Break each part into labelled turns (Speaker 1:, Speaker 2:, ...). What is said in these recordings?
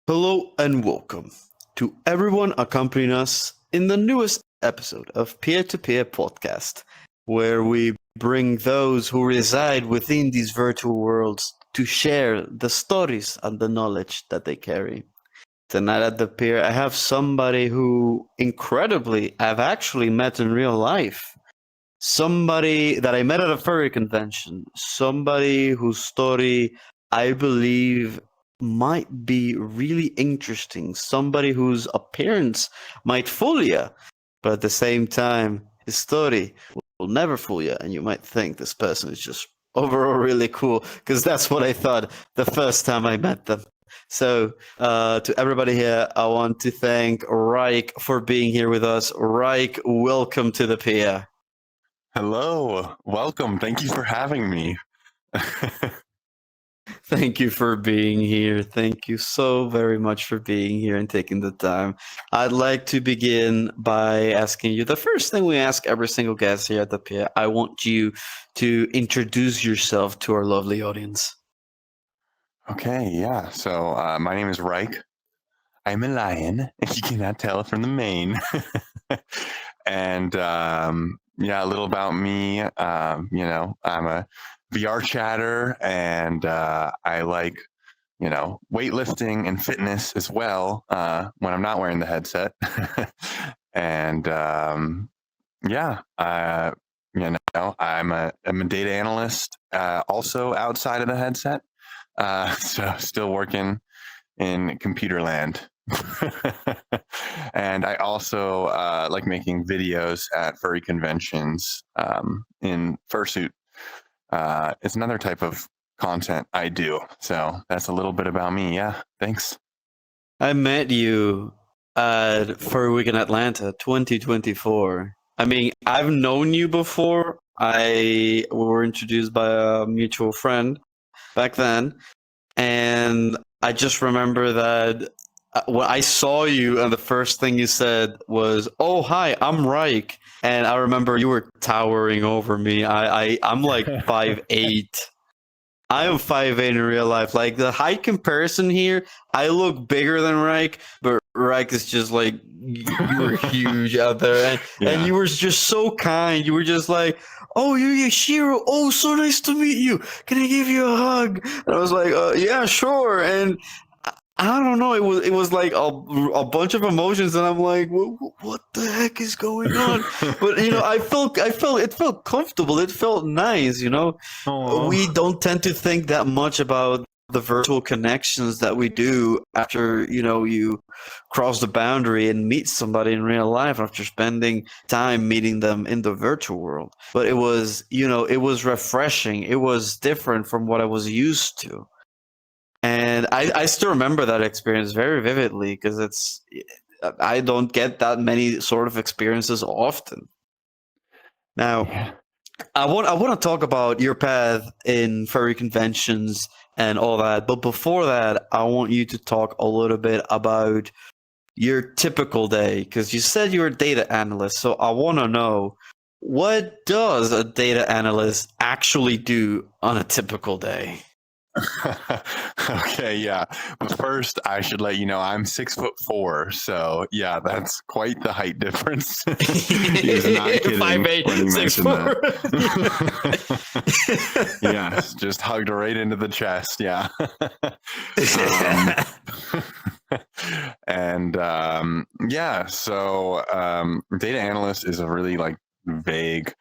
Speaker 1: Hello and welcome to everyone accompanying us in the newest episode of Pier-to-Pier Podcast, where we bring those who reside within these virtual worlds to share the stories and the knowledge that they carry. Tonight at the pier, I have somebody who, incredibly, I've actually met in real life. Somebody that I met at a furry convention. Somebody whose story I believe might be really interesting. Somebody whose appearance might fool you, but at the same time, his story will never fool you, and you might think this person is just overall really cool, because that's what I thought the first time I met them. So, to everybody here, I want to thank Rike for being here with us. Rike, welcome to the pier.
Speaker 2: Hello, welcome. Thank you for having me.
Speaker 1: Thank you for being here. Thank you so very much for being here and taking the time. I'd like to begin by asking you the first thing we ask every single guest here at the pier. I want you to introduce yourself to our lovely audience.
Speaker 2: Okay, yeah. So my name is Rike. I'm a lion, if you cannot tell from the mane. And yeah, a little about me. I'm a VR chatter, and I like, weightlifting and fitness as well when I'm not wearing the headset. And yeah, I'm a data analyst also outside of the headset. So still working in computer land. And I also like making videos at furry conventions in fursuit. It's another type of content I do. So that's a little bit about me. Yeah, thanks.
Speaker 1: I met you at Furry Week in Atlanta 2024. I mean, I've known you before. We were introduced by a mutual friend back then. And I just remember that when I saw you and the first thing you said was, "Oh, hi, I'm Rike." And I remember you were towering over me. I'm like 5'8". I am 5'8" in real life. Like, the height comparison here, I look bigger than Rike, but Rike is just like, you were huge out there. And you were just so kind. You were just like, "Oh, you're Yashiro. Oh, so nice to meet you. Can I give you a hug?" And I was like, "Yeah, sure." And I don't know. It was like a bunch of emotions, and I'm like, what the heck is going on? But I felt it felt comfortable. It felt nice.
Speaker 2: Aww.
Speaker 1: We don't tend to think that much about the virtual connections that we do after you cross the boundary and meet somebody in real life after spending time meeting them in the virtual world. But it was refreshing. It was different from what I was used to. And I still remember that experience very vividly, because I don't get that many sort of experiences often. Now, I want to talk about your path in furry conventions and all that. But before that, I want you to talk a little bit about your typical day, because you said you're a data analyst. So I want to know, what does a data analyst actually do on a typical day?
Speaker 2: Okay, yeah. But first, I should let you know I'm 6'4", so yeah, that's quite the height difference. He was not kidding
Speaker 1: 5'8",
Speaker 2: when he mentioned
Speaker 1: 6'4".
Speaker 2: that. Yes, just hugged right into the chest. Yeah. And yeah, so data analyst is a really vague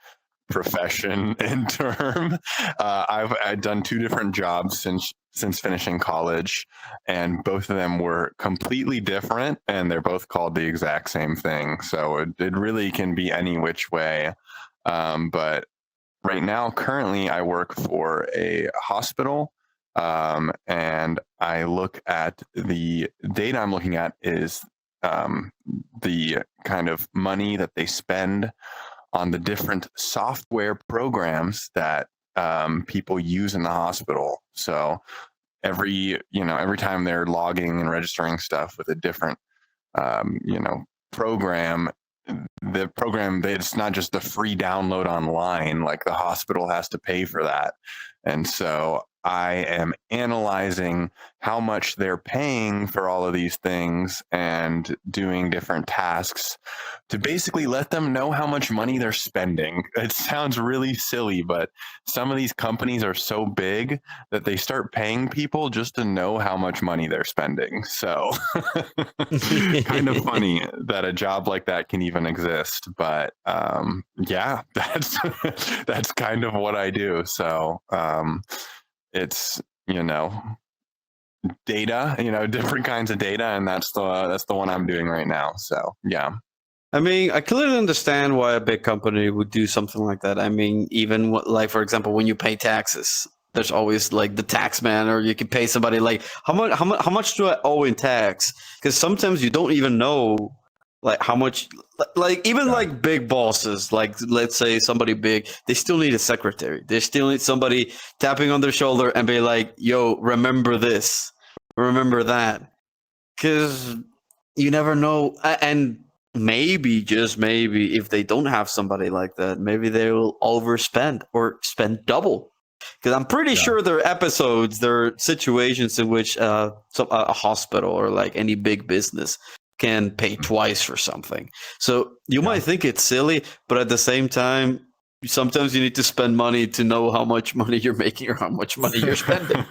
Speaker 2: profession and term. I've done two different jobs since finishing college, and both of them were completely different, and they're both called the exact same thing. So it really can be any which way. But right now, currently, I work for a hospital, and I look at the data I'm looking at is the kind of money that they spend on the different software programs that people use in the hospital. So every time they're logging and registering stuff with a different program, it's not just the free download online. Like, the hospital has to pay for that. And so I am analyzing how much they're paying for all of these things and doing different tasks to basically let them know how much money they're spending. It sounds really silly, but some of these companies are so big that they start paying people just to know how much money they're spending. So kind of funny that a job like that can even exist. But yeah, that's kind of what I do. So it's, data, different kinds of data, and that's the one I'm doing right now. So yeah.
Speaker 1: I mean, I clearly understand why a big company would do something like that. I mean, even like, for example, when you pay taxes, there's always like the tax man, or you can pay somebody like, how much do I owe in tax? Because sometimes you don't even know like how much, like even like big bosses, like let's say somebody big, they still need a secretary. They still need somebody tapping on their shoulder and be like, yo, remember this, remember that. Because you never know. And maybe, just maybe, if they don't have somebody like that, maybe they will overspend or spend double. Because I'm pretty sure there are episodes, there are situations in which a hospital or like any big business can pay twice for something. So you might think it's silly, but at the same time, sometimes you need to spend money to know how much money you're making or how much money you're spending.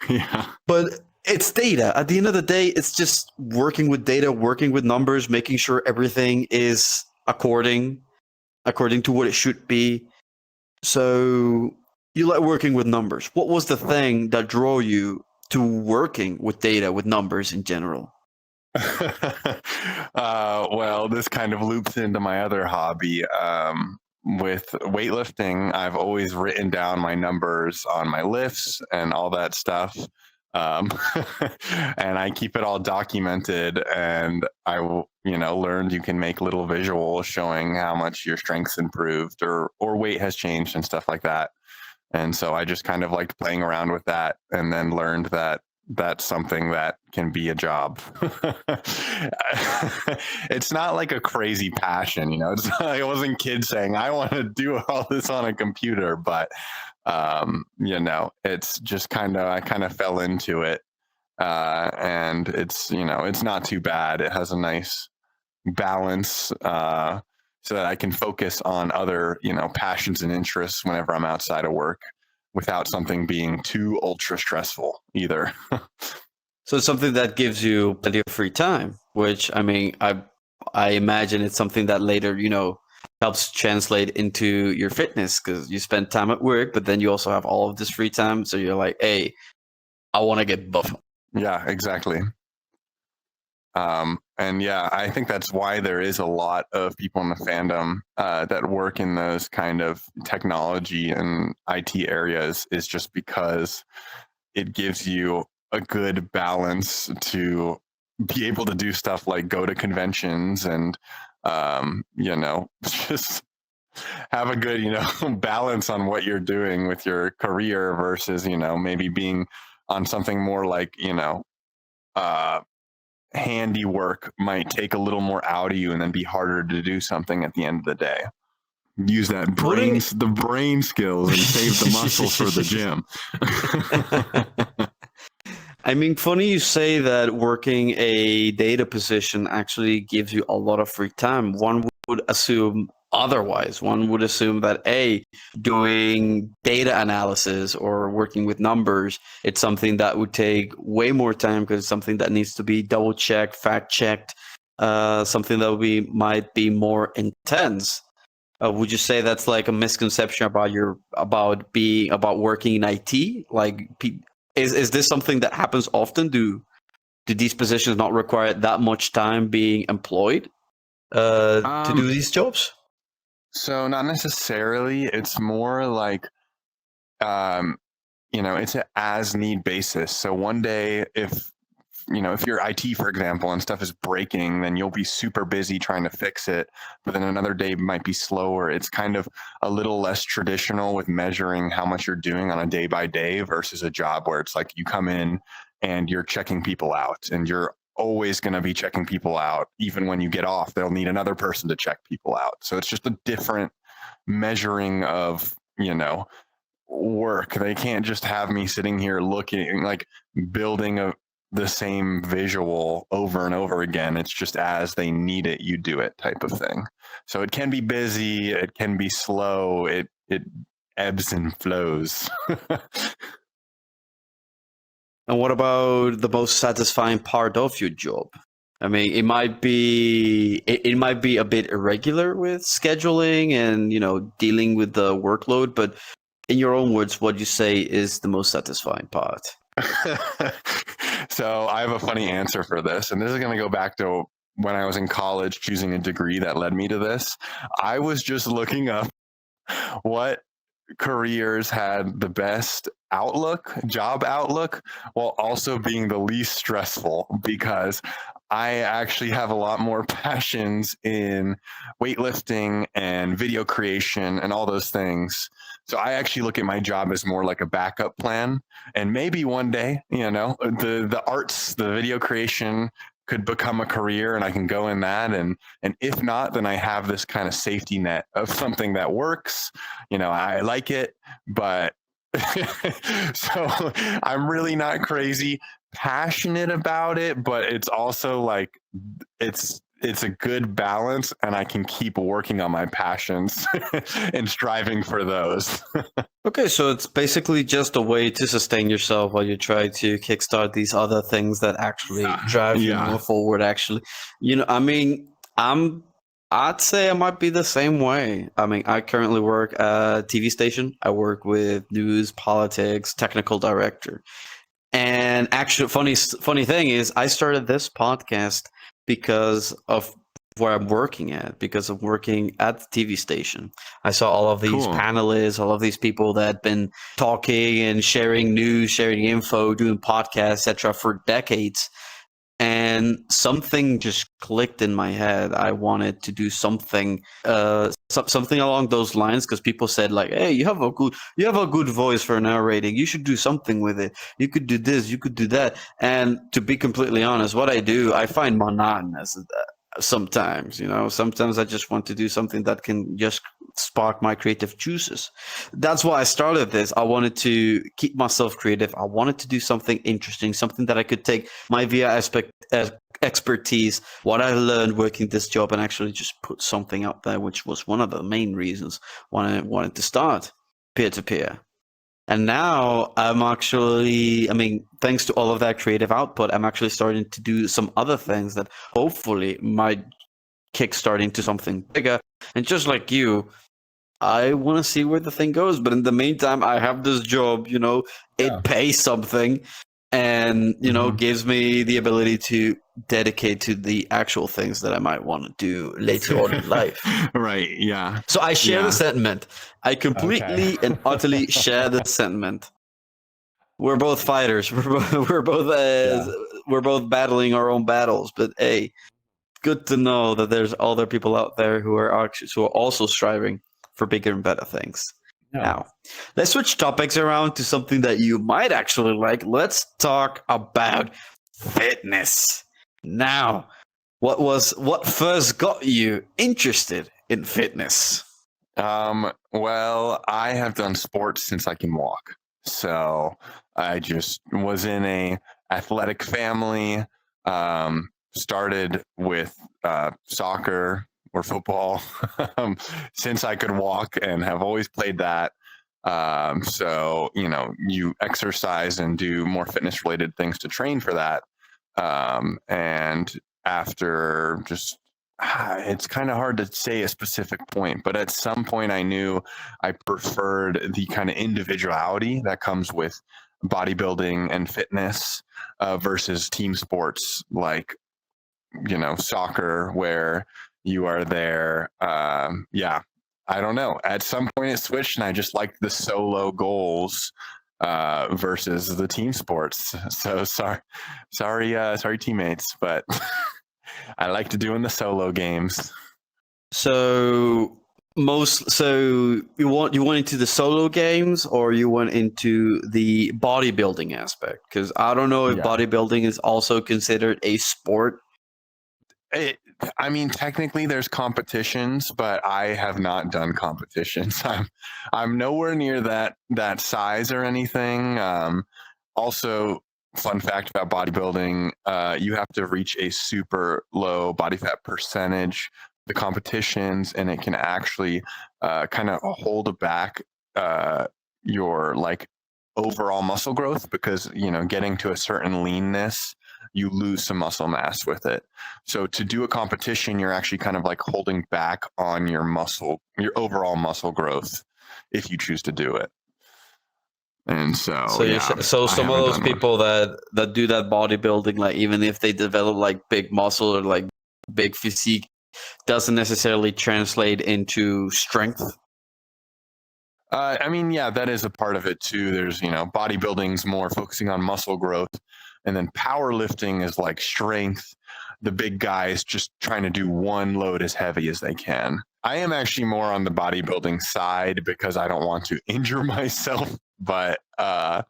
Speaker 2: Yeah.
Speaker 1: But it's data. At the end of the day, it's just working with data, working with numbers, making sure everything is according to what it should be. So you like working with numbers. What was the thing that drew you to working with data, with numbers in general?
Speaker 2: Well, this kind of loops into my other hobby. With weightlifting, I've always written down my numbers on my lifts and all that stuff. And I keep it all documented, and I learned you can make little visuals showing how much your strength's improved or weight has changed and stuff like that. And so I just kind of liked playing around with that, and then learned that that's something that can be a job. It's not like a crazy passion, it's not, I wasn't kid saying I want to do all this on a computer, but it's just I kind of fell into it, and it's not too bad. It has a nice balance, so that I can focus on other passions and interests whenever I'm outside of work, without something being too ultra stressful either.
Speaker 1: So it's something that gives you plenty of free time, which I mean, I imagine it's something that later, helps translate into your fitness, because you spend time at work, but then you also have all of this free time. So you're like, hey, I want to get buff.
Speaker 2: Yeah, exactly. And yeah, I think that's why there is a lot of people in the fandom that work in those kind of technology and IT areas, is just because it gives you a good balance to be able to do stuff like go to conventions and, just have a good, balance on what you're doing with your career versus, maybe being on something more like, handiwork might take a little more out of you and then be harder to do something at the end of the day. Use that the brain skills and save the muscles for the gym.
Speaker 1: I mean, funny you say that working a data position actually gives you a lot of free time. One would assume otherwise. One would assume that doing data analysis or working with numbers, it's something that would take way more time, because it's something that needs to be double checked, fact checked, something that might be more intense. Would you say that's like a misconception about working in IT? Like, is this something that happens often? Do these positions not require that much time being employed to do these jobs?
Speaker 2: So not necessarily. It's more like, it's an as need basis. So one day, if you're IT, for example, and stuff is breaking, then you'll be super busy trying to fix it. But then another day might be slower. It's kind of a little less traditional with measuring how much you're doing on a day by day versus a job where it's like you come in and you're checking people out, and you're always going to be checking people out. Even when you get off, they'll need another person to check people out. So it's just a different measuring of, work. They can't just have me sitting here looking like building the same visual over and over again. It's just as they need it, you do it type of thing. So it can be busy, it can be slow, it ebbs and flows.
Speaker 1: And what about the most satisfying part of your job? I mean, it might be a bit irregular with scheduling and dealing with the workload, but in your own words, what you say is the most satisfying part?
Speaker 2: So I have a funny answer for this, and this is going to go back to when I was in college choosing a degree that led me to this. I was just looking up what careers had the best job outlook, while also being the least stressful, because I actually have a lot more passions in weightlifting and video creation and all those things. So I actually look at my job as more like a backup plan. And maybe one day, the arts, the video creation could become a career and I can go in that. And if not, then I have this kind of safety net of something that works. I like it, but so I'm really not crazy passionate about it, but it's also like it's a good balance, and I can keep working on my passions and striving for those.
Speaker 1: Okay, so it's basically just a way to sustain yourself while you try to kickstart these other things that actually drive you more forward. Actually, I mean, I'd say I might be the same way. I mean, I currently work at a TV station. I work with news, politics, technical director. And actually, funny thing is, I started this podcast because of where I'm working at, because of working at the TV station. I saw all of these panelists, all of these people that had been talking and sharing news, sharing info, doing podcasts, etc., for decades. And something just clicked in my head. I wanted to do something, something along those lines, because people said like, "Hey, you have a good voice for narrating. You should do something with it. You could do this. You could do that." And to be completely honest, what I do, I find monotonous sometimes. Sometimes I just want to do something that can just spark my creative juices. That's why I started this. I wanted to keep myself creative. I wanted to do something interesting, something that I could take my VR expertise, what I learned working this job, and actually just put something out there, which was one of the main reasons why I wanted to start Pier-to-Pier. And now I'm actually, thanks to all of that creative output, I'm actually starting to do some other things that hopefully might kickstart into something bigger. And just like you, I want to see where the thing goes. But in the meantime, I have this job, it pays something and, gives me the ability to dedicate to the actual things that I might want to do later on in life.
Speaker 2: Right. Yeah.
Speaker 1: So I share the sentiment. I completely and utterly share the sentiment. We're both fighters. We're both battling our own battles. But hey, good to know that there's other people out there who are also striving for bigger and better things. Yeah. Now, let's switch topics around to something that you might actually like. Let's talk about fitness. Now, what first got you interested in fitness?
Speaker 2: Well, I have done sports since I can walk. So I just was in a athletic family, started with soccer or football since I could walk, and have always played that. So, you exercise and do more fitness related things to train for that. And after just, it's kind of hard to say a specific point, but at some point I knew I preferred the kind of individuality that comes with bodybuilding and fitness versus team sports like, soccer, where you are there. I don't know. At some point it switched, and I just liked the solo goals versus the team sports. So sorry teammates, but I liked doing the solo games.
Speaker 1: So you went into the solo games, or you went into the bodybuilding aspect? Because I don't know if bodybuilding is also considered a sport.
Speaker 2: I mean, technically there's competitions, but I have not done competitions. I'm nowhere near that size or anything. Also, fun fact about bodybuilding: you have to reach a super low body fat percentage. The competitions, and it can actually kind of hold back your like overall muscle growth because getting to a certain leanness, you lose some muscle mass with it. So to do a competition, you're actually kind of like holding back on your overall muscle growth if you choose to do it. And so, yeah,
Speaker 1: so
Speaker 2: I
Speaker 1: some of
Speaker 2: haven't
Speaker 1: those
Speaker 2: done one.
Speaker 1: people that do that bodybuilding, like even if they develop like big muscle or like big physique, doesn't necessarily translate into strength.
Speaker 2: I mean, yeah, that is a part of it too. There's, bodybuilding's more focusing on muscle growth, and then powerlifting is like strength. The big guys just trying to do one load as heavy as they can. I am actually more on the bodybuilding side because I don't want to injure myself, but I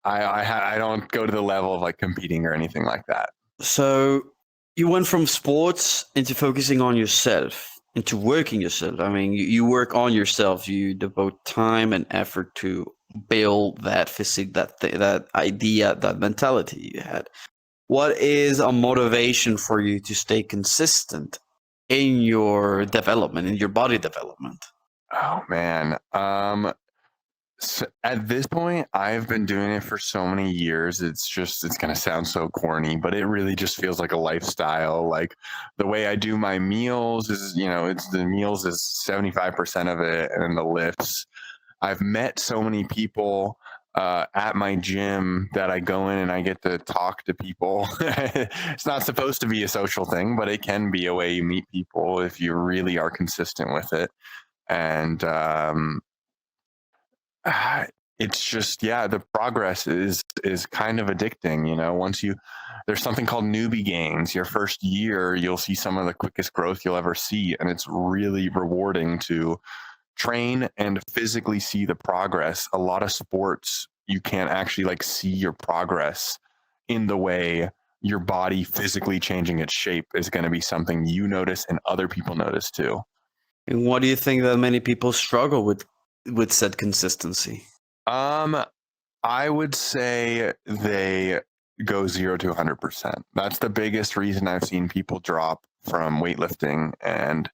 Speaker 2: don't go to the level of like competing or anything like that.
Speaker 1: So you went from sports into focusing on yourself, into working yourself. I mean, you work on yourself. You devote time and effort to build that physique, that idea, that mentality you had. What is a motivation for you to stay consistent in your development, in your body development?
Speaker 2: Oh man. So at this point, I've been doing it for so many years. It's going to sound so corny, but it really just feels like a lifestyle. Like the way I do my meals is, it's the meals is 75% of it, and then the lifts. I've met so many people at my gym that I go in and I get to talk to people. It's not supposed to be a social thing, but it can be a way you meet people if you really are consistent with it. And it's just, yeah, the progress is kind of addicting. Once there's something called newbie gains. Your first year, you'll see some of the quickest growth you'll ever see, and it's really rewarding to train and physically see the progress. A lot of sports, you can't actually like see your progress in the way your body physically changing its shape is going to be something you notice and other people notice too.
Speaker 1: And what do you think that many people struggle with said consistency?
Speaker 2: I would say they go 0 to 100%. That's the biggest reason I've seen people drop from weightlifting and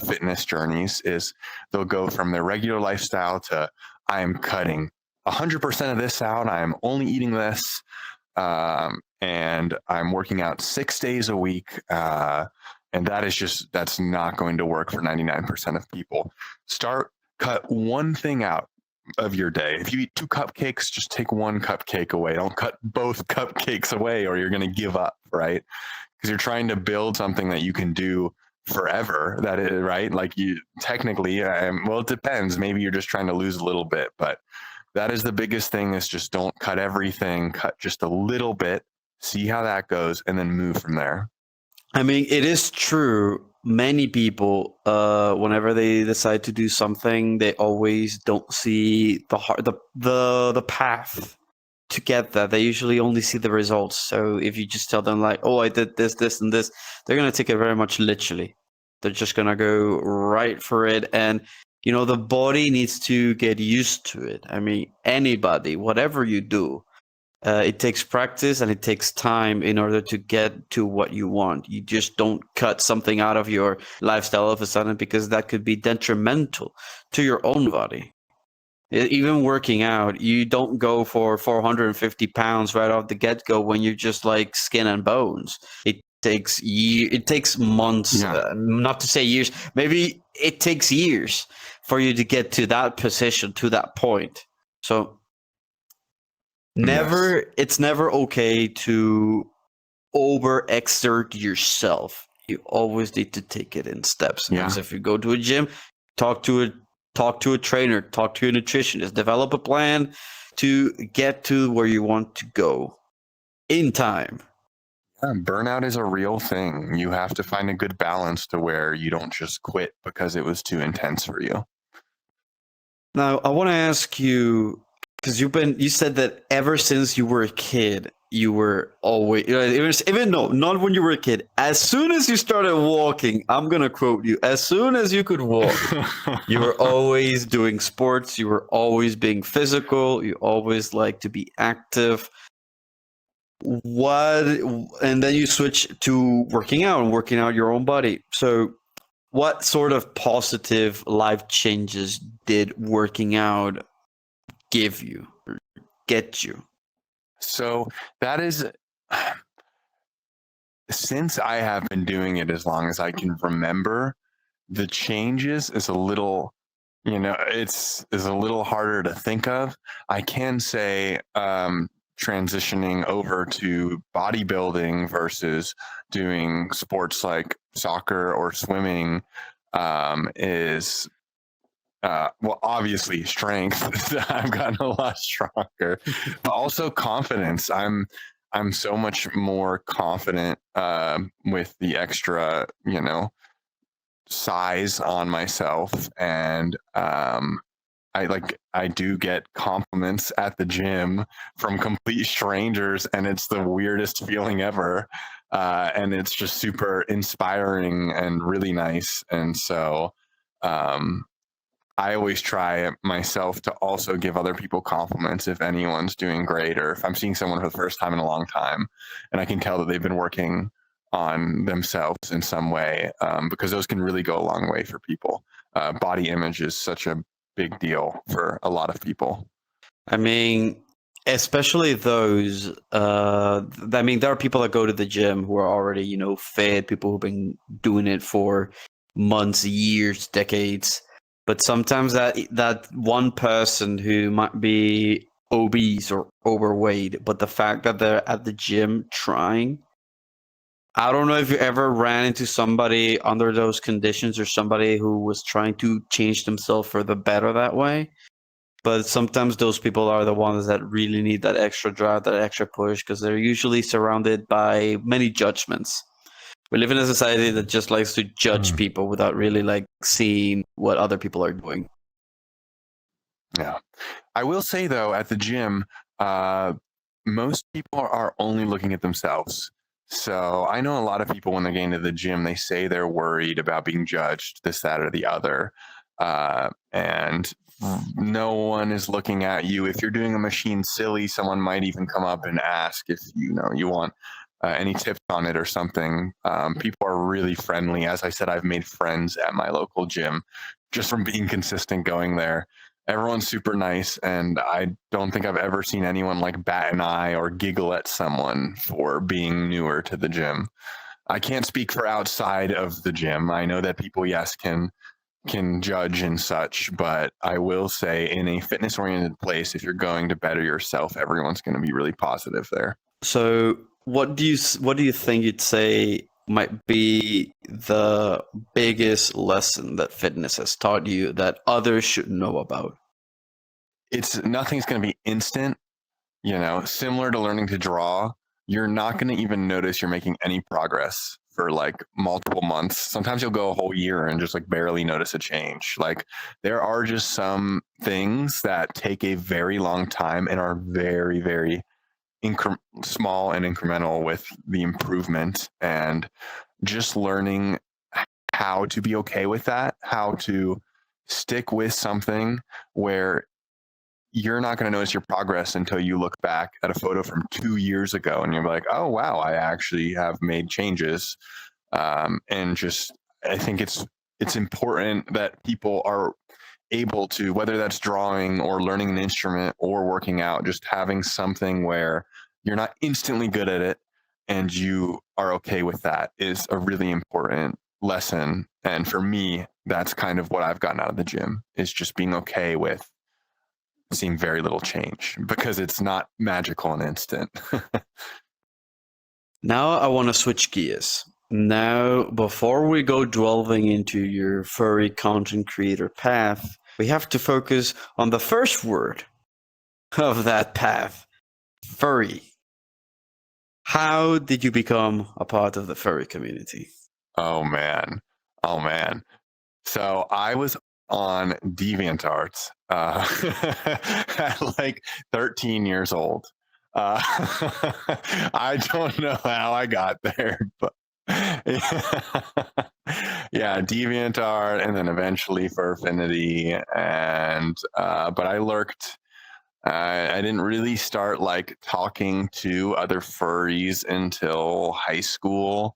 Speaker 2: fitness journeys is they'll go from their regular lifestyle to I am cutting 100% of this out. I am only eating this. And I'm working out 6 days a week. And that's not going to work for 99% of people. Cut one thing out of your day. If you eat 2 cupcakes, just take 1 cupcake away. Don't cut both cupcakes away or you're going to give up, right? Because you're trying to build something that you can do forever. That is right. Like you technically, well, it depends. Maybe you're just trying to lose a little bit, but that is the biggest thing is just don't cut everything, cut just a little bit, see how that goes, and then move from there.
Speaker 1: I mean, it is true. Many people, whenever they decide to do something, they always don't see the path to get that. They usually only see the results. So if you just tell them like, "Oh, I did this, this, and this," they're gonna take it very much literally. They're just gonna go right for it, and the body needs to get used to it. I mean, anybody, whatever you do, it takes practice and it takes time in order to get to what you want. You just don't cut something out of your lifestyle all of a sudden because that could be detrimental to your own body. Even working out, you don't go for 450 pounds right off the get-go when you're just like skin and bones. It takes months, not to say years. Maybe it takes years for you to get to that position, to that point. So it's never okay to overexert yourself. You always need to take it in steps. Yeah. So if you go to a gym, talk to a trainer, talk to a nutritionist, develop a plan to get to where you want to go in time.
Speaker 2: Yeah, burnout is a real thing. You have to find a good balance to where you don't just quit because it was too intense for you.
Speaker 1: Now, I want to ask you, because you said that ever since you were a kid, you were always, even no, not when you were a kid. As soon as you started walking, I'm gonna quote you. As soon as you could walk, you were always doing sports. You were always being physical. You always like to be active. What? And then you switch to working out and working out your own body. So, what sort of positive life changes did working out give you or get you?
Speaker 2: So that is, since I have been doing it as long as I can remember, the changes is a little, it's is a little harder to think of. I can say transitioning over to bodybuilding versus doing sports like soccer or swimming is well, obviously strength. I've gotten a lot stronger, but also confidence. I'm so much more confident with the extra, size on myself, and I do get compliments at the gym from complete strangers, and it's the weirdest feeling ever. And it's just super inspiring and really nice. And so I always try myself to also give other people compliments if anyone's doing great, or if I'm seeing someone for the first time in a long time and I can tell that they've been working on themselves in some way, because those can really go a long way for people. Body image is such a big deal for a lot of people.
Speaker 1: I mean, especially those. I mean, there are people that go to the gym who are already, fit. People who've been doing it for months, years, decades. But sometimes that one person who might be obese or overweight, but the fact that they're at the gym trying. I don't know if you ever ran into somebody under those conditions or somebody who was trying to change themselves for the better that way. But sometimes those people are the ones that really need that extra drive, that extra push, because they're usually surrounded by many judgments. We live in a society that just likes to judge people without really like seeing what other people are doing.
Speaker 2: Yeah. I will say though, at the gym, most people are only looking at themselves. So I know a lot of people when they're getting to the gym, they say they're worried about being judged, this, that, or the other. And no one is looking at you. If you're doing a machine silly, someone might even come up and ask if you want any tips on it or something. People are really friendly. As I said, I've made friends at my local gym just from being consistent going there. Everyone's super nice, and I don't think I've ever seen anyone like bat an eye or giggle at someone for being newer to the gym. I can't speak for outside of the gym. I know that people, yes, can judge and such, but I will say in a fitness oriented place, if you're going to better yourself, everyone's going to be really positive there.
Speaker 1: So what do you think you'd say might be the biggest lesson that fitness has taught you that others should know about?
Speaker 2: Nothing's going to be instant, similar to learning to draw. You're not going to even notice you're making any progress for like multiple months. Sometimes you'll go a whole year and just like barely notice a change. Like there are just some things that take a very long time and are very, very small and incremental with the improvement, and just learning how to be okay with that, how to stick with something where you're not going to notice your progress until you look back at a photo from 2 years ago and you're like, oh, wow, I actually have made changes. And just, I think it's important that people are able to, whether that's drawing or learning an instrument or working out, just having something where you're not instantly good at it and you are okay with that is a really important lesson. And for me, that's kind of what I've gotten out of the gym, is just being okay with seeing very little change, because it's not magical and instant.
Speaker 1: Now I want to switch gears. Now, before we go delving into your furry content creator path, we have to focus on the first word of that path, furry. How did you become a part of the furry community?
Speaker 2: Oh man. So I was on DeviantArt at like 13 years old. Uh, I don't know how I got there, but yeah, DeviantArt, and then eventually for Affinity, and but I lurked. I didn't really start like talking to other furries until high school,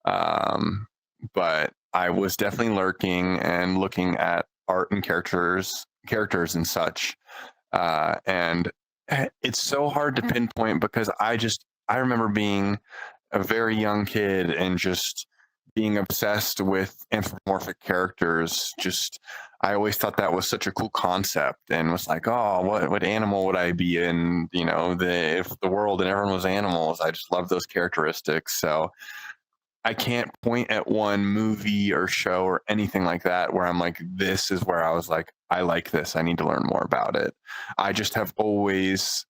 Speaker 2: but I was definitely lurking and looking at art and characters and such. And it's so hard to pinpoint because I remember being a very young kid and just being obsessed with anthropomorphic characters. Just I always thought that was such a cool concept and was like, oh, what animal would I be in? You know, if the world and everyone was animals. I just love those characteristics. So I can't point at one movie or show or anything like that where I'm like, this is where I was like, I like this. I need to learn more about it. I just have always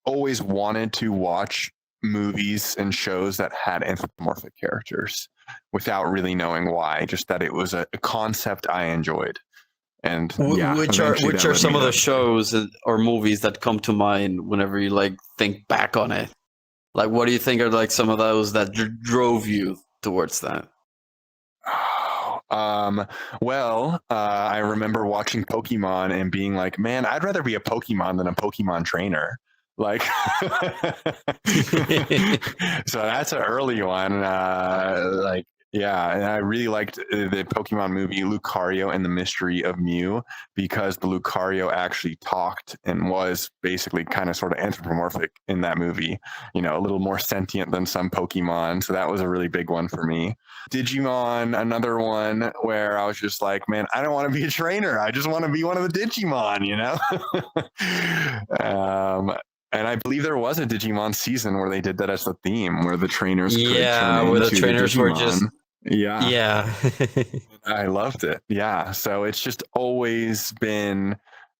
Speaker 2: wanted to watch movies and shows that had anthropomorphic characters without really knowing why, just that it was a concept I enjoyed. And yeah,
Speaker 1: which are some of the shows or movies that come to mind whenever you like think back on it? Like, what do you think are like some of those that drove you towards that?
Speaker 2: Well, I remember watching Pokemon and being like, man, I'd rather be a Pokemon than a Pokemon trainer. Like, so that's an early one. Yeah, and I really liked the Pokemon movie Lucario and the Mystery of Mew because the Lucario actually talked and was basically kind of sort of anthropomorphic in that movie, you know, a little more sentient than some Pokemon. So that was a really big one for me. Digimon, another one where I was just like, man, I don't want to be a trainer. I just want to be one of the Digimon, you know? And I believe there was a Digimon season where they did that as the theme, where the trainers could turn
Speaker 1: where
Speaker 2: into
Speaker 1: the trainers
Speaker 2: the
Speaker 1: were just
Speaker 2: yeah. I loved it. Yeah, so it's just always been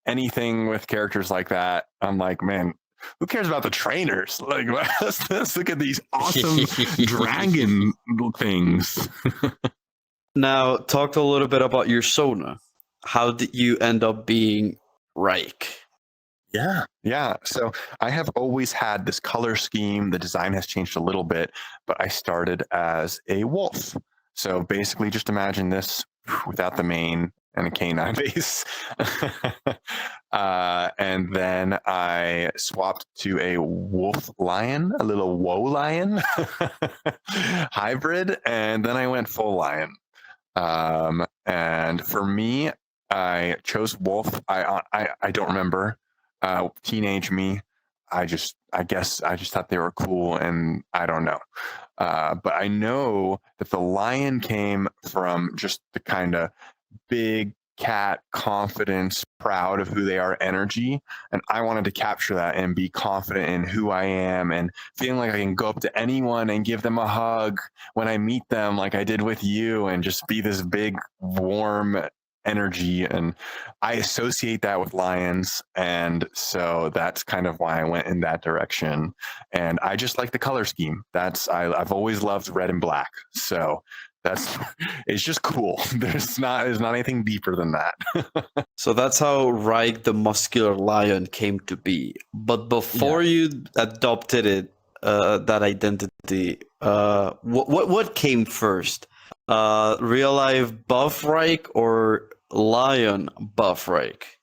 Speaker 2: anything with characters like that. I'm like, man, who cares about the trainers? Like, let's look at these awesome dragon things.
Speaker 1: Now, talk a little bit about your Sona. How did you end up being Rike?
Speaker 2: Yeah. So I have always had this color scheme. The design has changed a little bit, but I started as a wolf. So basically, just imagine this without the mane and a canine base. And then I swapped to a wolf lion, a little woe lion hybrid, and then I went full lion. And for me, I chose wolf. I don't remember. Teenage me, I guess I just thought they were cool, and I don't know. But I know that the lion came from just the kind of big cat confidence, proud of who they are energy. And I wanted to capture that and be confident in who I am and feeling like I can go up to anyone and give them a hug when I meet them, like I did with you, and just be this big, warm energy. And I associate that with lions. And so that's kind of why I went in that direction. And I just like the color scheme. I've always loved red and black. So it's just cool. There's not anything deeper than that.
Speaker 1: So that's how Rike the muscular lion came to be. But before you adopted it, that identity, what came first? Real life buff Rike or lion buff Rike?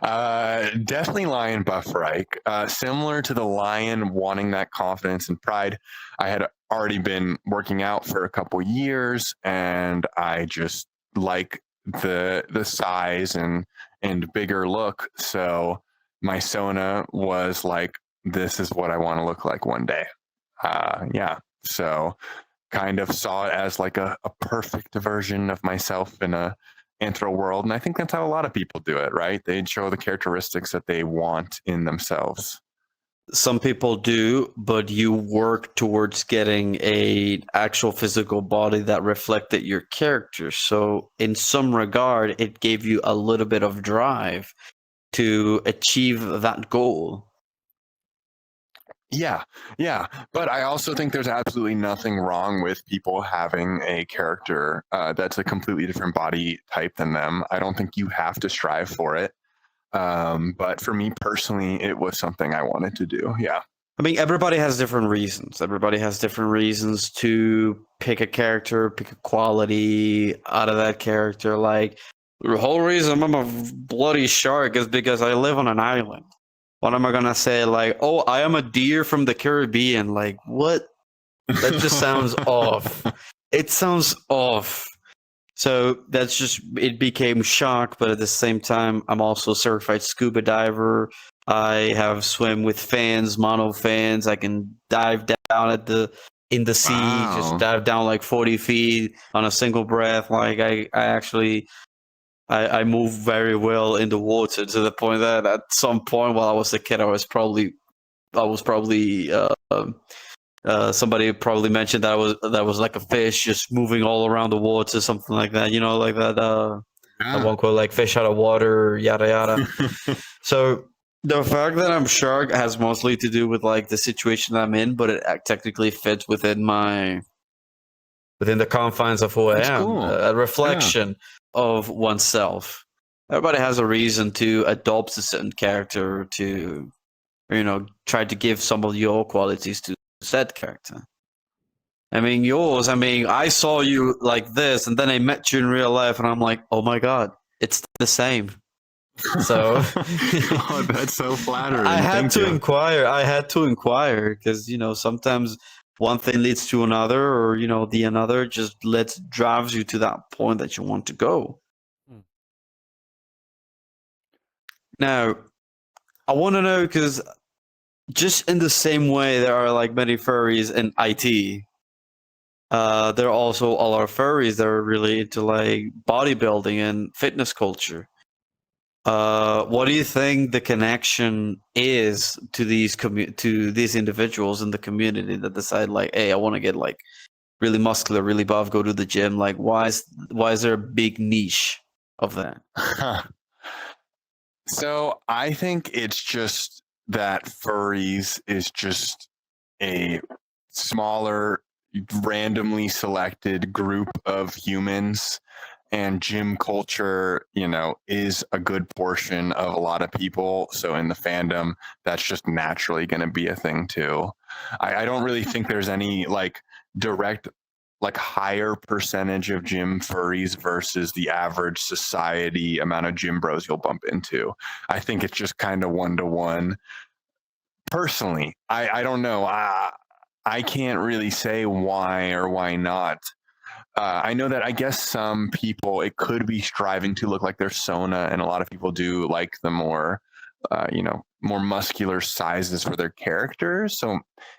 Speaker 2: Definitely lion buff Rike. Similar to the lion wanting that confidence and pride, I had already been working out for a couple years, and I just like the size and bigger look. So my Sona was like, this is what I want to look like one day. So kind of saw it as like a perfect version of myself in a anthro world. And I think that's how a lot of people do it, right? They show the characteristics that they want in themselves.
Speaker 1: Some people do, but you work towards getting a actual physical body that reflected your character. So in some regard, it gave you a little bit of drive to achieve that goal.
Speaker 2: Yeah. But I also think there's absolutely nothing wrong with people having a character that's a completely different body type than them. I don't think you have to strive for it. But for me personally, it was something I wanted to do. Yeah.
Speaker 1: I mean, everybody has different reasons. Everybody has different reasons to pick a character, pick a quality out of that character. Like, the whole reason I'm a bloody shark is because I live on an island. What am I gonna say? Like, oh, I am a deer from the Caribbean. Like, what? That just sounds off. It sounds off. So that's just, it became shark, but at the same time, I'm also a certified scuba diver. I have swim with fans, mono fans. I can dive down in the sea, just
Speaker 2: Wow.
Speaker 1: dive down like 40 feet on a single breath. Like I actually I move very well in the water, to the point that at some point while I was a kid, I was probably somebody probably mentioned that was like a fish just moving all around the water, something like that. You know, like that. That one quote, like fish out of water, yada yada. So the fact that I'm shark has mostly to do with like the situation I'm in, but it technically fits within the confines of who
Speaker 2: That's
Speaker 1: I am.
Speaker 2: cool.
Speaker 1: A reflection of oneself. Everybody has a reason to adopt a certain character, to try to give some of your qualities to said character. I mean, yours, I saw you like this, and then I met you in real life, and I'm like, oh my god, it's the same. So
Speaker 2: Oh, that's so flattering.
Speaker 1: I had
Speaker 2: Thank
Speaker 1: to
Speaker 2: you.
Speaker 1: inquire because sometimes one thing leads to another, or the another just drives you to that point that you want to go. Now, I want to know, because just in the same way there are like many furries in IT, there are also a lot of furries that are really into like bodybuilding and fitness culture. What do you think the connection is to these individuals in the community that decide like, hey, I want to get like really muscular, really buff, go to the gym? Like, why is there a big niche of that?
Speaker 2: So I think it's just that furries is just a smaller, randomly selected group of humans, and gym culture, is a good portion of a lot of people. So in the fandom, that's just naturally going to be a thing too. I don't really think there's any like direct, like higher percentage of gym furries versus the average society amount of gym bros you'll bump into. I think it's just kind of 1-to-1. Personally, I don't know. I can't really say why or why not. I know that I guess some people, it could be striving to look like their Sona, and a lot of people do like the more, more muscular sizes for their characters. So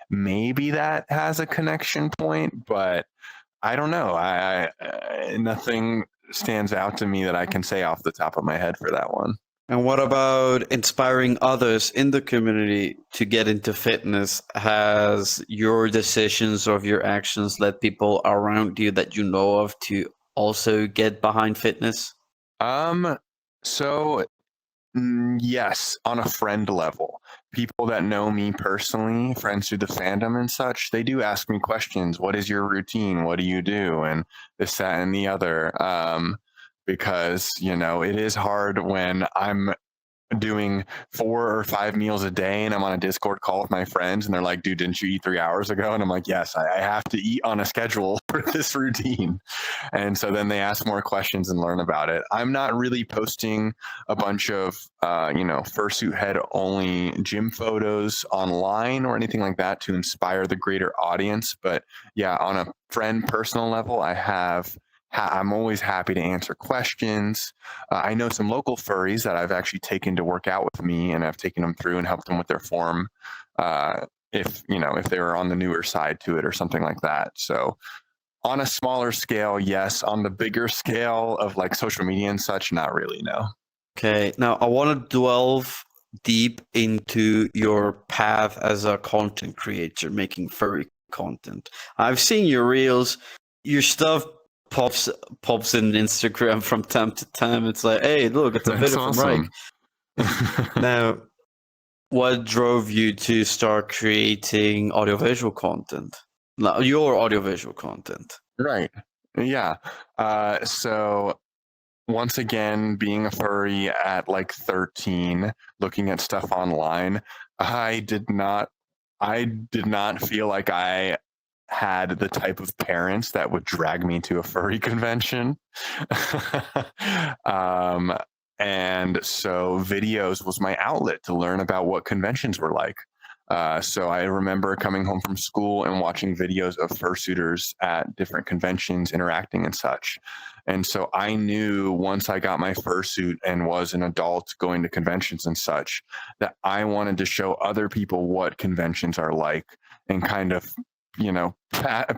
Speaker 2: maybe that has a connection point, but I don't know. Nothing stands out to me that I can say off the top of my head for that one.
Speaker 1: And what about inspiring others in the community to get into fitness? Has your decisions or your actions led people around you that you know of to also get behind fitness?
Speaker 2: So yes, on a friend level, people that know me personally, friends through the fandom and such, they do ask me questions. What is your routine? What do you do? And this, that, and the other. Because it is hard when I'm doing 4 or 5 meals a day and I'm on a Discord call with my friends and they're like, dude, didn't you eat 3 hours ago? And I'm like, yes, I have to eat on a schedule for this routine. And so then they ask more questions and learn about it. I'm not really posting a bunch of fursuit head only gym photos online or anything like that to inspire the greater audience. But yeah, on a friend personal level, I'm always happy to answer questions. I know some local furries that I've actually taken to work out with me, and I've taken them through and helped them with their form, if they were on the newer side to it or something like that. So on a smaller scale, yes. On the bigger scale of like social media and such, not really, no.
Speaker 1: Okay, now I want to delve deep into your path as a content creator making furry content. I've seen your reels, your stuff pops in Instagram from time to time. It's like, hey, look, it's a
Speaker 2: That's
Speaker 1: video
Speaker 2: awesome.
Speaker 1: from Rike. Now, what drove you to start creating audiovisual content? Your audiovisual content.
Speaker 2: Right. Yeah. So once again, being a furry at like 13, looking at stuff online, I did not feel like I had the type of parents that would drag me to a furry convention. um, and so videos was my outlet to learn about what conventions were like. So I remember coming home from school and watching videos of fursuiters at different conventions interacting and such. And so I knew once I got my fursuit and was an adult going to conventions and such, that I wanted to show other people what conventions are like and kind of,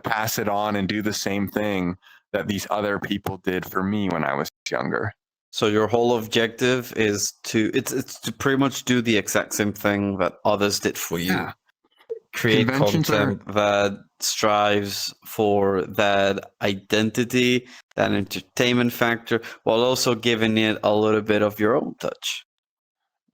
Speaker 2: pass it on and do the same thing that these other people did for me when I was younger.
Speaker 1: So your whole objective is it's to pretty much do the exact same thing that others did for you.
Speaker 2: Yeah.
Speaker 1: Create content that strives for that identity, that entertainment factor, while also giving it a little bit of your own touch.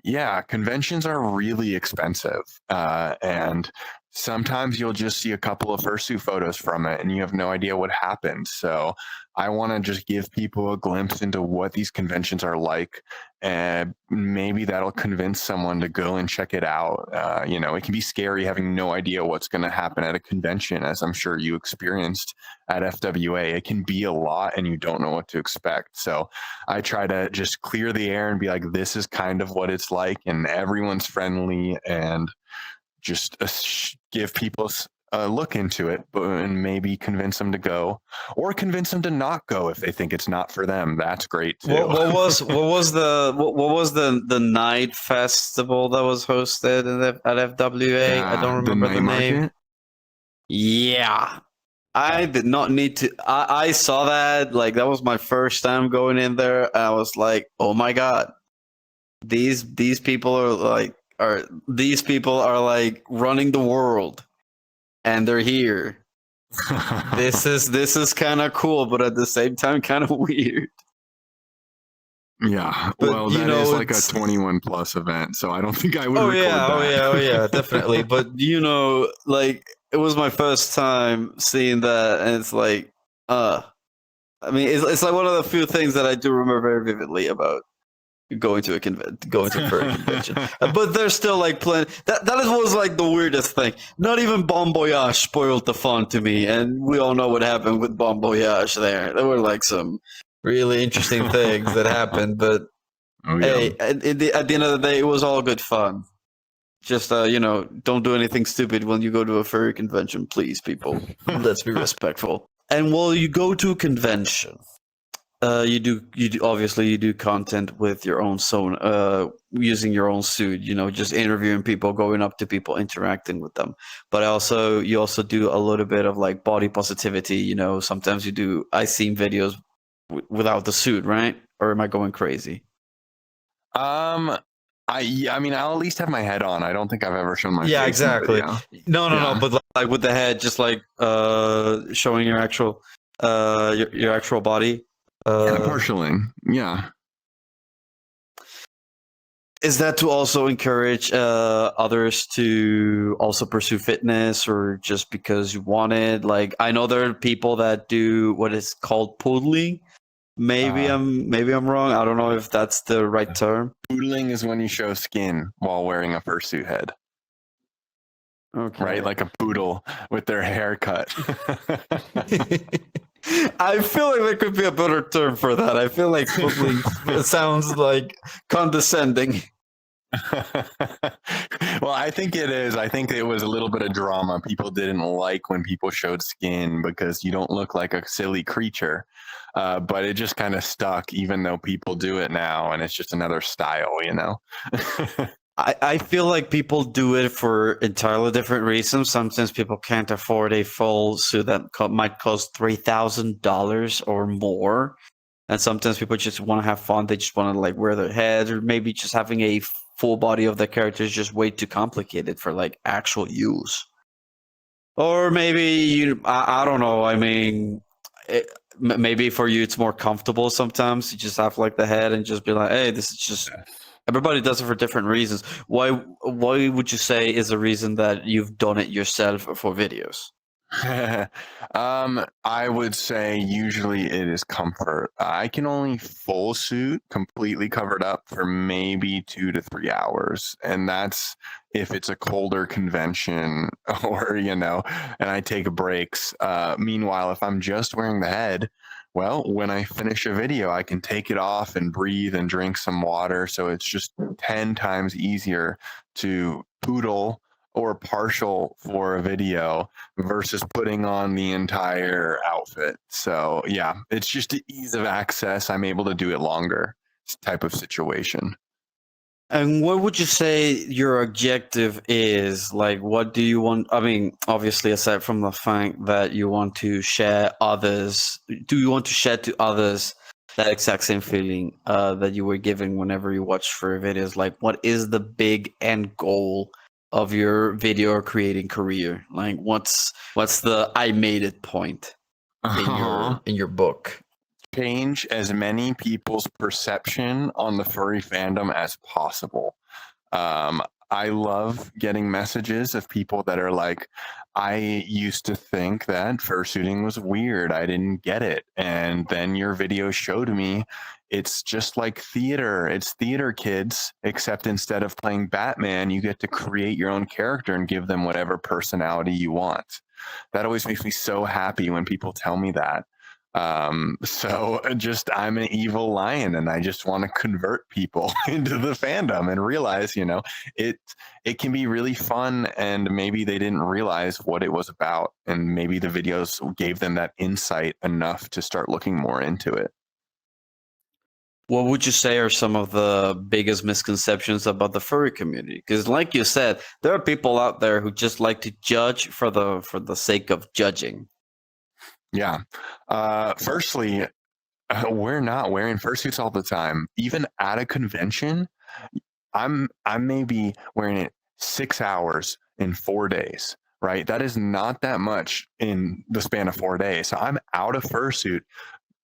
Speaker 2: Yeah, conventions are really expensive. And sometimes you'll just see a couple of fursuit photos from it and you have no idea what happened. So I want to just give people a glimpse into what these conventions are like. And maybe that'll convince someone to go and check it out. It can be scary having no idea what's going to happen at a convention, as I'm sure you experienced at FWA. It can be a lot and you don't know what to expect. So I try to just clear the air and be like, this is kind of what it's like, and everyone's friendly, and just give people a look into it, and maybe convince them to go, or convince them to not go if they think it's not for them. That's great too.
Speaker 1: What was the night festival that was hosted at FWA? I don't remember the name. Market? Yeah. I did not need to. I saw that. Like, that was my first time going in there. And I was like, oh my God, these people are like running the world, and they're here. This is kind of cool, but at the same time, kind of weird.
Speaker 2: Yeah, but, well, that is like a 21 plus event, so I don't think I would.
Speaker 1: Oh yeah, definitely. But it was my first time seeing that, and it's like, I mean, it's like one of the few things that I do remember very vividly about going to a furry convention. But there's still like plenty. That was like the weirdest thing. Not even Bon Voyage spoiled the fun to me, and we all know what happened with Bon Voyage. There were like some really interesting things that happened, but hey, at the end of the day, it was all good fun. Just don't do anything stupid when you go to a furry convention, please, people. Let's be respectful. And while you go to a convention, you do content with your own using your own suit. Just interviewing people, going up to people, interacting with them. But you also do a little bit of like body positivity. Sometimes you do. I've seen videos without the suit, right? Or am I going crazy?
Speaker 2: I mean, I'll at least have my head on. I don't think I've ever shown my face.
Speaker 1: Yeah, exactly. No, but like with the head, just like showing your actual your actual body.
Speaker 2: Partialing. Yeah.
Speaker 1: Is that to also encourage others to also pursue fitness, or just because you want it? Like, I know there are people that do what is called poodling. Maybe I'm wrong. I don't know if that's the right term.
Speaker 2: Poodling is when you show skin while wearing a fursuit head. Okay. Right, like a poodle with their hair cut.
Speaker 1: I feel like there could be a better term for that. I feel like poodling sounds like condescending.
Speaker 2: Well, I think it is. I think it was a little bit of drama. People didn't like when people showed skin because you don't look like a silly creature. But it just kind of stuck, even though people do it now, and it's just another style,
Speaker 1: I feel like people do it for entirely different reasons. Sometimes people can't afford a full suit that might cost $3,000 or more. And sometimes people just want to have fun. They just want to like wear their heads, or maybe just having a full body of the character is just way too complicated for like actual use. Or maybe I don't know. I mean, maybe for you it's more comfortable sometimes. You just have like the head and just be like, hey, this is just. Everybody does it for different reasons. Why would you say is the reason that you've done it yourself for videos?
Speaker 2: I would say usually it is comfort. I can only full suit completely covered up for maybe 2 to 3 hours. And that's if it's a colder convention or, and I take breaks. Meanwhile, if I'm just wearing the head, well, when I finish a video, I can take it off and breathe and drink some water. So it's just 10 times easier to poodle or partial for a video versus putting on the entire outfit. So yeah, it's just the ease of access. I'm able to do it longer type of situation.
Speaker 1: And what would you say your objective is? Like, what do you want? I mean, obviously, aside from the fact that you want to share others, do you want to share to others that exact same feeling that you were giving whenever you watched for videos? Like, what is the big end goal of your video or creating career? Like, what's the I made it point in your book?
Speaker 2: Change as many people's perception on the furry fandom as possible. I love getting messages of people that are like, I used to think that fursuiting was weird. I didn't get it. And then your video showed me it's just like theater. It's theater, kids, except instead of playing Batman, you get to create your own character and give them whatever personality you want. That always makes me so happy when people tell me that. So just I'm an evil lion and I just want to convert people into the fandom and realize, it can be really fun and maybe they didn't realize what it was about and maybe the videos gave them that insight enough to start looking more into it.
Speaker 1: What would you say are some of the biggest misconceptions about the furry community? Because, like you said, there are people out there who just like to judge for the sake of judging.
Speaker 2: Yeah. Firstly, we're not wearing fursuits all the time. Even at a convention, I'm maybe wearing it 6 hours in 4 days, right? That is not that much in the span of 4 days. So I'm out of fursuit,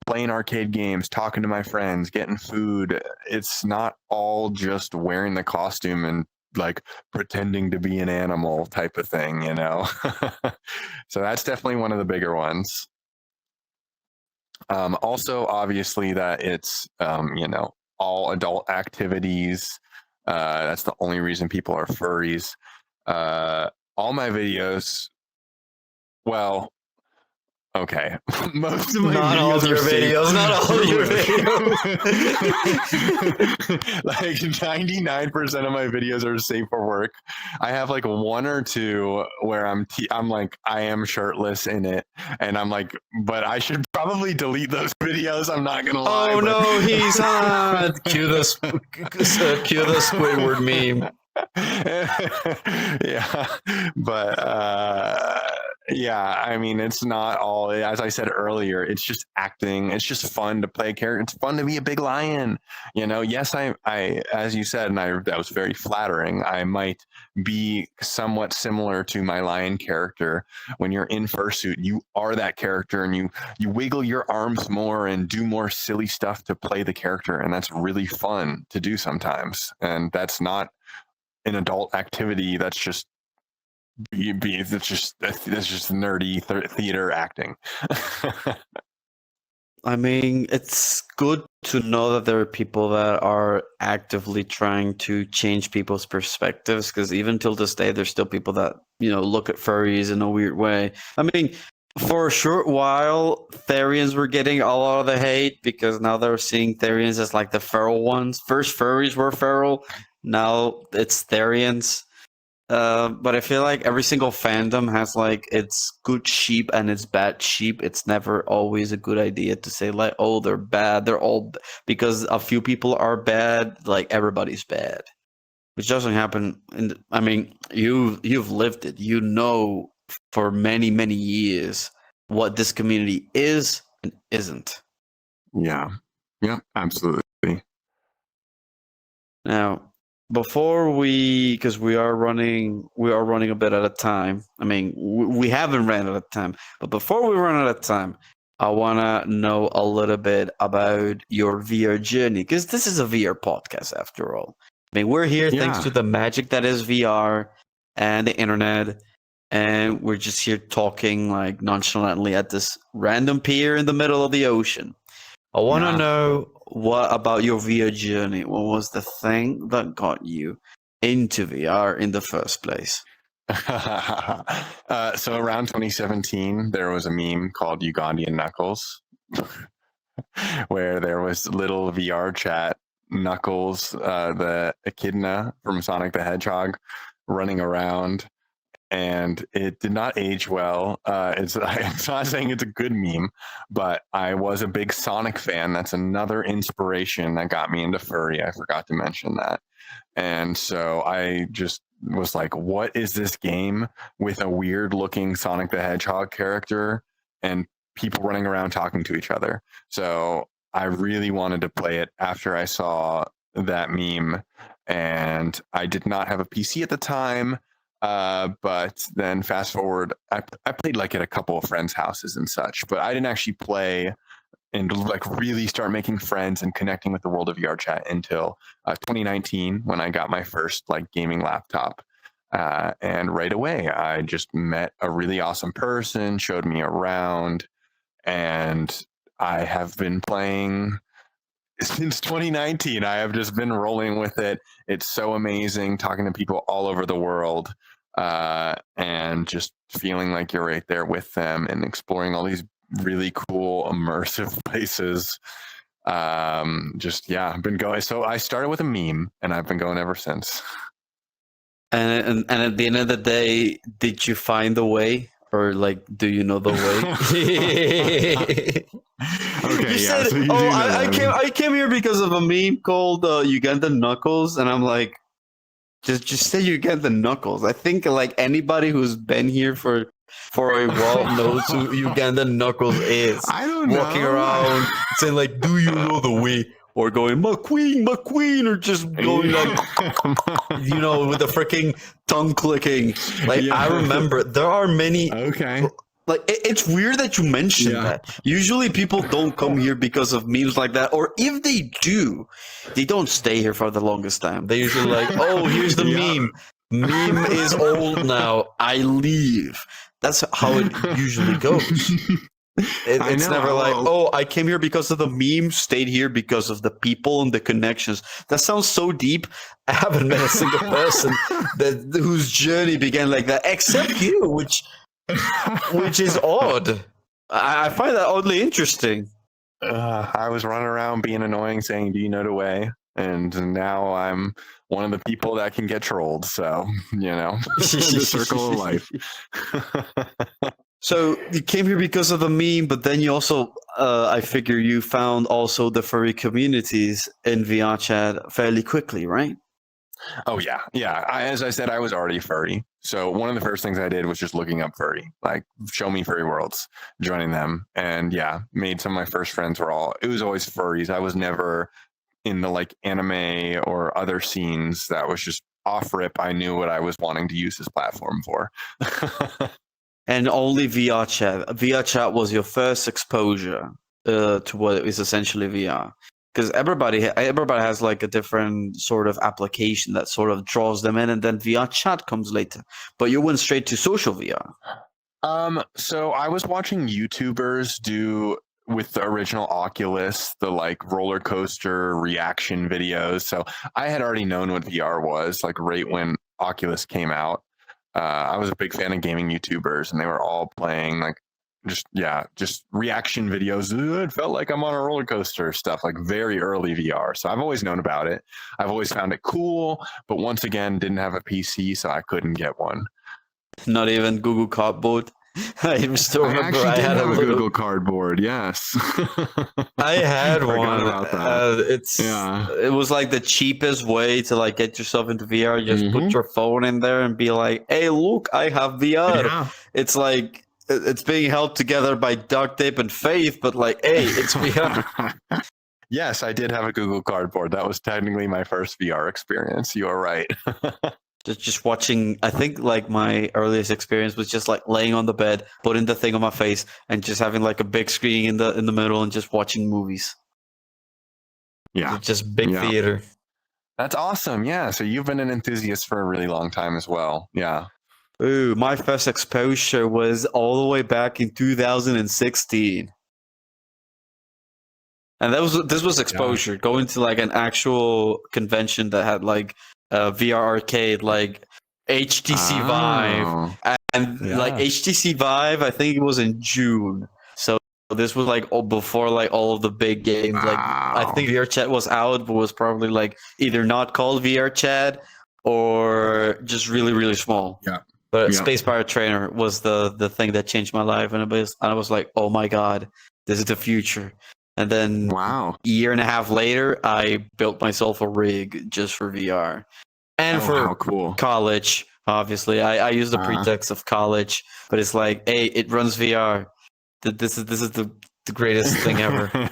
Speaker 2: playing arcade games, talking to my friends, getting food. It's not all just wearing the costume and like pretending to be an animal type of thing, So that's definitely one of the bigger ones. Also, obviously, that it's all adult activities. That's the only reason people are furries. All my videos, well, okay, most of my
Speaker 1: not
Speaker 2: videos
Speaker 1: all of your videos, not all your
Speaker 2: videos. Like 99% of my videos are safe for work. I have like one or two where I'm like I am shirtless in it, and I'm like, but I should probably delete those videos. I'm not gonna lie.
Speaker 1: Oh no, he's cue the Squidward meme.
Speaker 2: Yeah, but yeah, I mean, it's not all, as I said earlier, it's just acting. It's just fun to play a character. It's fun to be a big lion. Yes, I as you said, and that was very flattering. I might be somewhat similar to my lion character. When you're in fursuit, you are that character and you wiggle your arms more and do more silly stuff to play the character. And that's really fun to do sometimes. And that's not an adult activity. That's just that's just nerdy theater acting.
Speaker 1: I mean, it's good to know that there are people that are actively trying to change people's perspectives, because even till this day, there's still people that, look at furries in a weird way. I mean, for a short while, Therians were getting a lot of the hate because now they're seeing Therians as like the feral ones. First, furries were feral. Now it's Therians. But I feel like every single fandom has like its good sheep and its bad sheep. It's never always a good idea to say like, oh, they're bad. They're all because a few people are bad. Like everybody's bad, which doesn't happen. I mean, you've lived it. You know, for many years what this community is and isn't.
Speaker 2: Yeah, absolutely.
Speaker 1: Now, before because we are running a bit at a time. I mean, we haven't ran out of time, but before we run out of time, I want to know a little bit about your VR journey, because this is a VR podcast after all. I mean, we're here thanks to the magic that is VR and the internet. and we're just here talking like nonchalantly at this random pier in the middle of the ocean. I want to know what about your VR journey? What was the thing that got you into VR in the first place?
Speaker 2: So around 2017, there was a meme called Ugandan Knuckles, where there was little VR chat Knuckles, the echidna from Sonic the Hedgehog, running around, and it did not age well. It's not saying it's a good meme, but I was a big Sonic fan. That's another inspiration that got me into furry. I forgot to mention that. And so I just was like, what is this game with a weird looking Sonic the Hedgehog character and people running around talking to each other? So I really wanted to play it after I saw that meme. And I did not have a PC at the time. But then fast forward, I played like at a couple of friends' houses and such, but I didn't actually play and like really start making friends and connecting with the world of VR chat until 2019 when I got my first like gaming laptop. And right away, I just met a really awesome person, showed me around, and I have been playing since 2019. I have just been rolling with it. It's so amazing talking to people all over the world, and just feeling like you're right there with them and exploring all these really cool immersive places. I've been going. So I started with a meme and I've been going ever since.
Speaker 1: And at the end of the day, did you find the way, or like, do you know the way?
Speaker 2: Okay,
Speaker 1: you said,
Speaker 2: so you
Speaker 1: I came here because of a meme called Ugandan Knuckles, and I'm like, just say Ugandan Knuckles. I think like anybody who's been here for a while knows who Ugandan Knuckles is.
Speaker 2: I don't know.
Speaker 1: Walking around saying like, do you know the way? Or going, my queen, or just going like, with the freaking tongue clicking. Like, yeah. I remember there are many.
Speaker 2: Okay.
Speaker 1: Like, it's weird that you mentioned that. Usually people don't come here because of memes like that. Or if they do, they don't stay here for the longest time. They're usually like, oh, here's the meme. Meme is old now. I leave. That's how it usually goes. It's never like, oh, I came here because of the meme, stayed here because of the people and the connections. That sounds so deep. I haven't met a single person whose journey began like that, except you, which is odd. I find that oddly interesting.
Speaker 2: I was running around being annoying, saying, "Do you know the way?" And now I'm one of the people that can get trolled. So the circle of life.
Speaker 1: So you came here because of the meme, but then you also, I figure you found also the furry communities in VR chat fairly quickly, right?
Speaker 2: Oh, yeah. Yeah. As I said, I was already furry. So one of the first things I did was just looking up furry, like show me furry worlds, joining them. And made some of my first friends it was always furries. I was never in the like anime or other scenes. That was just off rip. I knew what I was wanting to use this platform for.
Speaker 1: And only VR chat. VR chat was your first exposure to what is essentially VR. Because everybody has like a different sort of application that sort of draws them in, and then VR chat comes later. But you went straight to social VR.
Speaker 2: So I was watching YouTubers do with the original Oculus, the like roller coaster reaction videos. So I had already known what VR was, like right when Oculus came out. I was a big fan of gaming YouTubers, and they were all playing like just reaction videos. It felt like I'm on a roller coaster stuff, like very early VR. So I've always known about it. I've always found it cool, but once again, didn't have a PC, so I couldn't get one.
Speaker 1: Not even Google Cardboard. I still remember
Speaker 2: I had a Google Cardboard. Yes,
Speaker 1: I had one. About that. It was like the cheapest way to like get yourself into VR. Just put your phone in there and be like, "Hey, look, I have VR." Yeah. It's like it's being held together by duct tape and faith, but like, hey, it's VR.
Speaker 2: Yes, I did have a Google Cardboard. That was technically my first VR experience. You are right.
Speaker 1: Just watching, I think like my earliest experience was just like laying on the bed, putting the thing on my face, and just having like a big screen in the middle and just watching movies.
Speaker 2: Yeah.
Speaker 1: Just big theater.
Speaker 2: That's awesome. Yeah. So you've been an enthusiast for a really long time as well. Yeah.
Speaker 1: Ooh, my first exposure was all the way back in 2016. And this was exposure, going to like an actual convention that had like VR arcade, like HTC Vive, and like HTC Vive. I think it was in June, so this was like before like all of the big games. Like I think VR Chat was out, but was probably like either not called VR Chat or just really really small.
Speaker 2: Yeah.
Speaker 1: But Space Pirate Trainer was the thing that changed my life, and I was like, oh my god, this is the future. And then a year and a half later, I built myself a rig just for VR. And for college, obviously. I used the pretext of college, but it's like, hey, it runs VR. This is the greatest thing ever.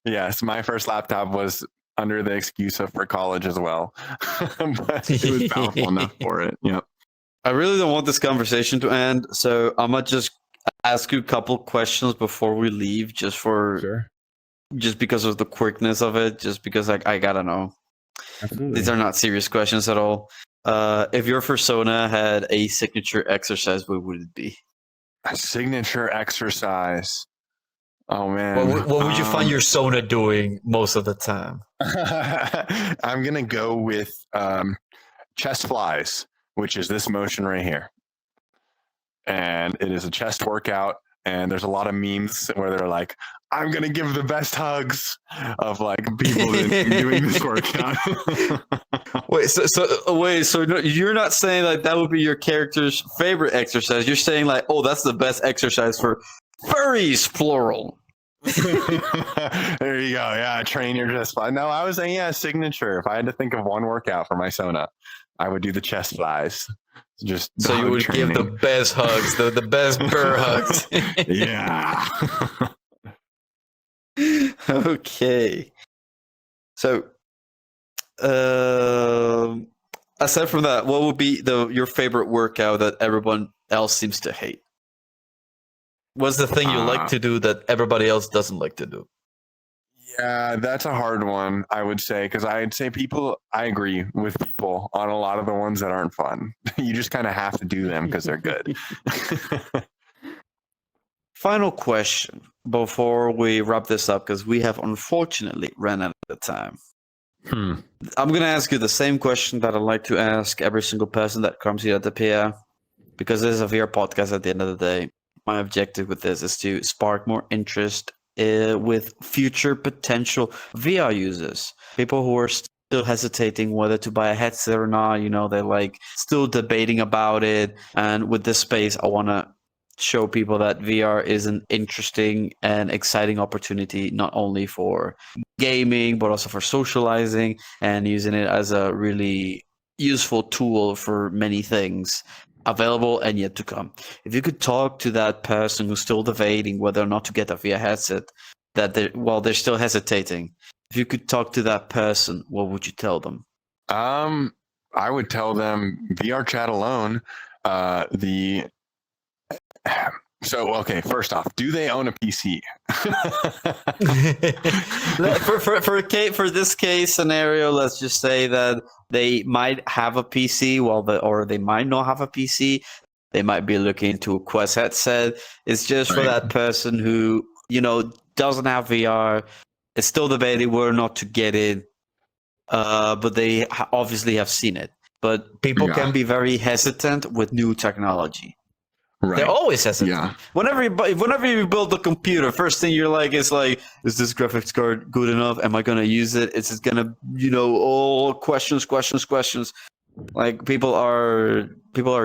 Speaker 2: Yes, my first laptop was under the excuse of for college as well. But it was powerful enough for it. Yep.
Speaker 1: I really don't want this conversation to end, so I'm gonna just ask you a couple questions before we leave, just because of the quickness of it, just because I gotta know.
Speaker 3: Absolutely.
Speaker 1: These are not serious questions at all. If your persona had a signature exercise, what would it be?
Speaker 2: A signature exercise. Oh man.
Speaker 1: What would you find your Sona doing most of the time?
Speaker 2: I'm gonna go with chest flies, which is this motion right here. And it is a chest workout, and there's a lot of memes where they're like, I'm gonna give the best hugs of like people doing this workout.
Speaker 1: So you're not saying like that would be your character's favorite exercise. You're saying like, oh, that's the best exercise for furries, plural.
Speaker 2: There you go. Yeah, train your chest fly. No, I was saying signature. If I had to think of one workout for my Sona, I would do the chest flies. Just
Speaker 1: so you would give the best hugs, the best burr hugs.
Speaker 2: Yeah.
Speaker 1: Okay. So, aside from that, what would be your favorite workout that everyone else seems to hate? What's the thing you like to do that everybody else doesn't like to do?
Speaker 2: Yeah, that's a hard one, I would say, because I'd say I agree with people on a lot of the ones that aren't fun. You just kind of have to do them because they're good.
Speaker 1: Final question before we wrap this up, because we have unfortunately ran out of time. I'm going to ask you the same question that I like to ask every single person that comes here at the Pier, because this is a VR podcast at the end of the day. My objective with this is to spark more interest with future potential VR users, people who are still hesitating whether to buy a headset or not. You know, they're like still debating about it. And with this space, I want to show people that VR is an interesting and exciting opportunity, not only for gaming, but also for socializing and using it as a really useful tool for many things available and yet to come. If you could talk to that person who's still debating whether or not to get a VR headset, they're still hesitating. If you could talk to that person, what would you tell them?
Speaker 2: I would tell them VR chat alone. First off, do they own a PC?
Speaker 1: For this case scenario, let's just say that they might have a PC, or they might not have a PC. They might be looking into a Quest headset. It's just for that person who, doesn't have VR, is still debating whether or not to get it, but they obviously have seen it. But people can be very hesitant with new technology. Right. They're always hesitant. Yeah. Whenever you build a computer, first thing you're like, is this graphics card good enough? Am I going to use it? Is it going to, all questions. Like people are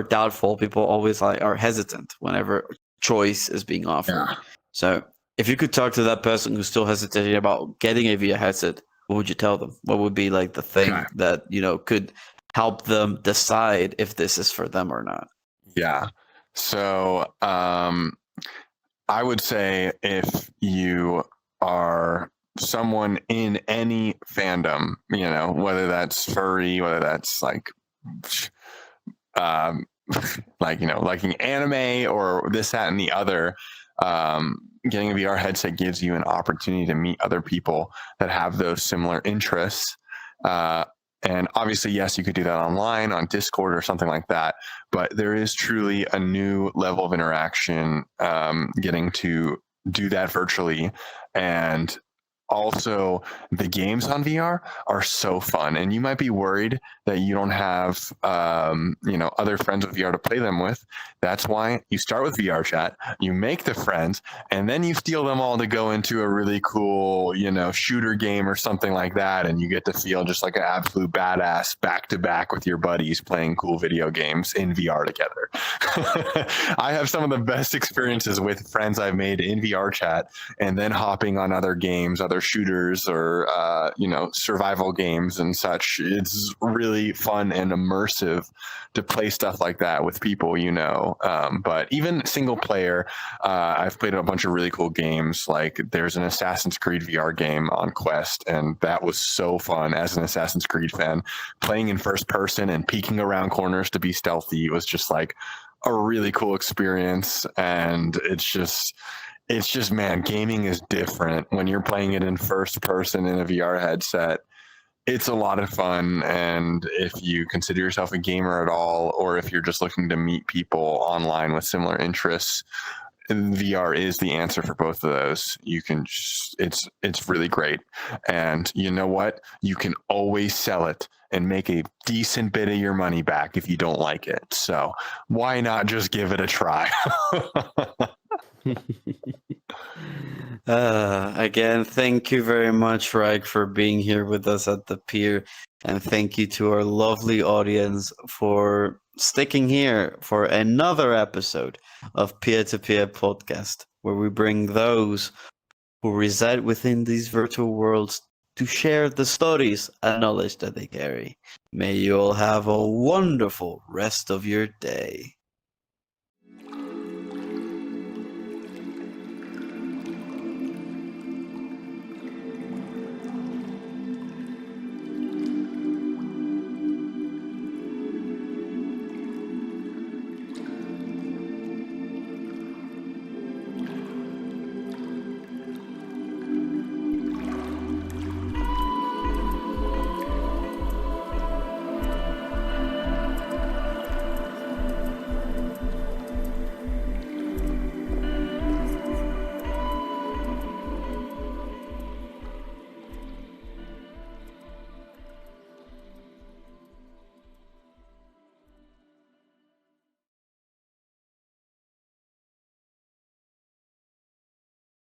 Speaker 1: doubtful. People always are hesitant whenever choice is being offered. Yeah. So if you could talk to that person who's still hesitating about getting a VR headset, what would you tell them? What would be like the thing that, could help them decide if this is for them or not?
Speaker 2: Yeah. So I would say if you are someone in any fandom, whether that's furry, whether that's liking anime or this, that, and the other, getting a VR headset gives you an opportunity to meet other people that have those similar interests. And obviously, yes, you could do that online on Discord or something like that. But there is truly a new level of interaction getting to do that virtually. And also, the games on VR are so fun. And you might be worried that you don't have, other friends with VR to play them with. That's why you start with VR chat, you make the friends, and then you steal them all to go into a really cool, shooter game or something like that. And you get to feel just like an absolute badass back to back with your buddies playing cool video games in VR together. I have some of the best experiences with friends I've made in VR chat, and then hopping on other games, other shooters, or survival games and such. It's really fun and immersive to play stuff like that with people. But even single player, I've played a bunch of really cool games. Like there's an Assassin's Creed VR game on Quest, and that was so fun as an Assassin's Creed fan. Playing in first person and peeking around corners to be stealthy was just like a really cool experience. And it's just, man, gaming is different when you're playing it in first person in a VR headset. It's a lot of fun. And if you consider yourself a gamer at all, or if you're just looking to meet people online with similar interests, VR is the answer for both of those. You can it's really great. And you know what? You can always sell it and make a decent bit of your money back if you don't like it. So why not just give it a try?
Speaker 1: Again, thank you very much, Rike, for being here with us at the Pier. And thank you to our lovely audience for sticking here for another episode of Pier-to-Pier Podcast, where we bring those who reside within these virtual worlds to share the stories and knowledge that they carry. May you all have a wonderful rest of your day.